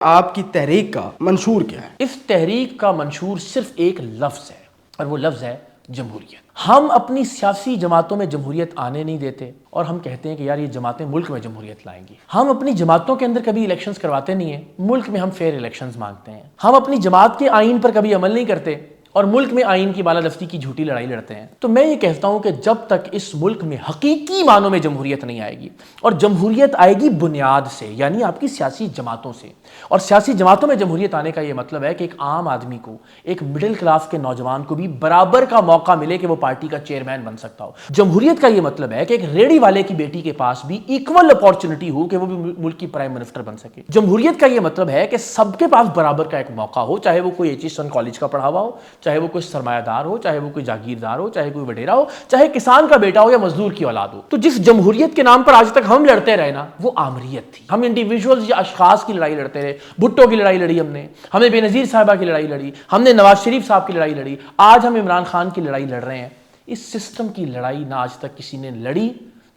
آپ کی تحریک کا منشور کیا ہے؟ اس تحریک کا منشور صرف ایک لفظ ہے اور وہ لفظ ہے جمہوریت۔ ہم اپنی سیاسی جماعتوں میں جمہوریت آنے نہیں دیتے اور ہم کہتے ہیں کہ یار یہ جماعتیں ملک میں جمہوریت لائیں گی۔ ہم اپنی جماعتوں کے اندر کبھی الیکشنز کرواتے نہیں ہیں، ملک میں ہم فیئر الیکشنز مانگتے ہیں۔ ہم اپنی جماعت کے آئین پر کبھی عمل نہیں کرتے اور ملک میں آئین کی بالادستی کی جھوٹی لڑائی لڑتے ہیں۔ تو میں یہ کہتا ہوں کہ جب تک اس ملک میں حقیقی معنوں میں جمہوریت نہیں آئے گی، اور جمہوریت آئے گی بنیاد سے، یعنی آپ کی سیاسی جماعتوں سے، اور سیاسی جماعتوں میں جمہوریت آنے کا یہ مطلب ہے کہ ایک عام آدمی کو، ایک مڈل کلاس کے نوجوان کو بھی برابر کا موقع ملے کہ وہ پارٹی کا چیئرمین بن سکتا ہو۔ جمہوریت کا یہ مطلب ہے کہ ایک ریڑھی والے کی بیٹی کے پاس بھی ایکول اپارچونٹی ہو کہ وہ بھی ملک کی پرائم منسٹر بن سکے۔ جمہوریت کا یہ مطلب ہے کہ سب کے پاس برابر کا ایک موقع ہو، چاہے وہ کوئی ایچ کالج کا پڑھا ہوا ہو، چاہے وہ کوئی سرمایہ دار ہو، چاہے وہ کوئی جاگیردار ہو، چاہے کوئی وڈیرا ہو، چاہے کسان کا بیٹا ہو یا مزدور کی اولاد ہو۔ تو جس جمہوریت کے نام پر آج تک ہم لڑتے رہے نا، وہ آمریت تھی۔ ہم انڈیویجولز یا اشخاص کی لڑائی لڑتے رہے، بھٹو کی لڑائی لڑی ہم نے بے نظیر صاحبہ کی لڑائی لڑی، ہم نے نواز شریف صاحب کی لڑائی لڑی، آج ہم عمران خان کی لڑائی لڑ رہے ہیں۔ اس سسٹم کی لڑائی نہ آج تک کسی نے لڑی،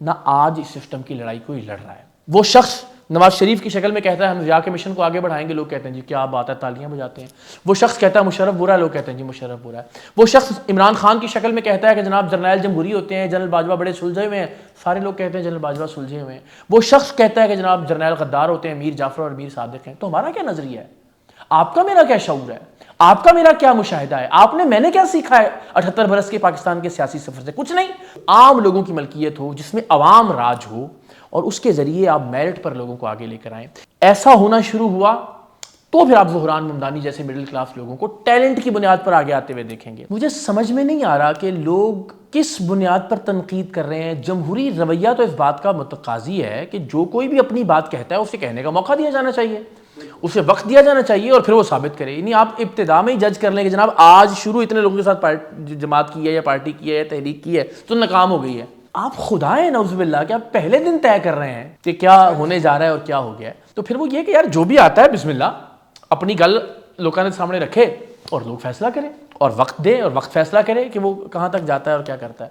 نہ آج اس سسٹم کی لڑائی کوئی لڑ رہا ہے۔ وہ شخص نواز شریف کی شکل میں کہتا ہے ہم ضیاء کے مشن کو آگے بڑھائیں گے، لوگ کہتے ہیں جی کیا بات ہے، تالیاں بجاتے ہیں۔ وہ شخص کہتا ہے مشرف برا ہے، لوگ کہتے ہیں جی مشرف برا ہے۔ وہ شخص عمران خان کی شکل میں کہتا ہے کہ جناب جرنیل جمہوری ہوتے ہیں، جنرل باجوہ بڑے سلجھے ہوئے ہیں، سارے لوگ کہتے ہیں جنرل باجوہ سلجھے ہوئے ہیں۔ وہ شخص کہتا ہے کہ جناب جرنیل غدار ہوتے ہیں، میر جعفر اور میر صادق ہیں۔ تو ہمارا کیا نظریہ ہے؟ آپ کا میرا کیا شعور ہے؟ آپ کا میرا کیا مشاہدہ ہے؟ آپ نے میں نے کیا سیکھا ہے 78 برس کے پاکستان کے سیاسی سفر سے؟ کچھ نہیں۔ عام لوگوں کی ملکیت ہو جس میں عوام راج ہو، اور اس کے ذریعے آپ میرٹ پر لوگوں کو آگے لے کر آئیں۔ ایسا ہونا شروع ہوا تو پھر آپ زہران ممدانی جیسے مڈل کلاس لوگوں کو ٹیلنٹ کی بنیاد پر آگے آتے ہوئے دیکھیں گے۔ مجھے سمجھ میں نہیں آ رہا کہ لوگ کس بنیاد پر تنقید کر رہے ہیں۔ جمہوری رویہ تو اس بات کا متقاضی ہے کہ جو کوئی بھی اپنی بات کہتا ہے اسے کہنے کا موقع دیا جانا چاہیے، اسے وقت دیا جانا چاہیے، اور پھر وہ ثابت کرے۔ یعنی آپ ابتدا میں ہی جج کر لیں کہ جناب آج شروع اتنے لوگوں کے ساتھ جماعت کی ہے یا پارٹی کی ہے یا تحریک کی ہے تو ناکام ہو گئی ہے۔ آپ خدا ہیں نعوذ باللہ کہ آپ پہلے دن طے کر رہے ہیں کہ کیا ہونے جا رہا ہے اور کیا ہو گیا ہے۔ تو پھر وہ یہ کہ یار جو بھی آتا ہے بسم اللہ اپنی گل لوگوں نے سامنے رکھے اور لوگ فیصلہ کریں، اور وقت دیں اور وقت فیصلہ کرے کہ وہ کہاں تک جاتا ہے اور کیا کرتا ہے۔